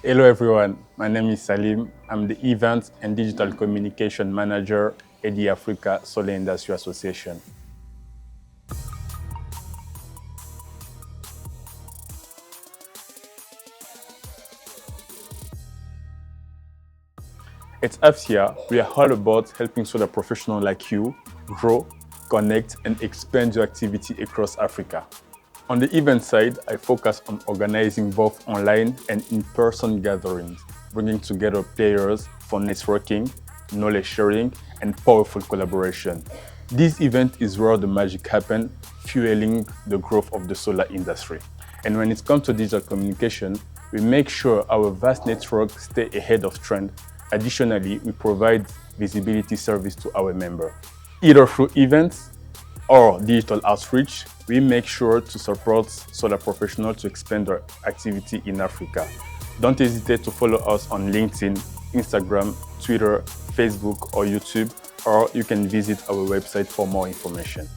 Hello everyone, my name is Salim. I'm the Events and Digital Communication Manager at the Africa Solar Industry Association. At AFSIA, we are all about helping solar professionals like you grow, connect, and expand your activity across Africa. On the event side, I focus on organizing both online and in-person gatherings, bringing together players for networking, knowledge sharing, and powerful collaboration. This event is where the magic happens, fueling the growth of the solar industry. And when it comes to digital communication, we make sure our vast network stay ahead of trend. Additionally, we provide visibility service to our members. Either through events or digital outreach, we make sure to support solar professionals to expand their activity in Africa. Don't hesitate to follow us on LinkedIn, Instagram, Twitter, Facebook, or YouTube, or you can visit our website for more information.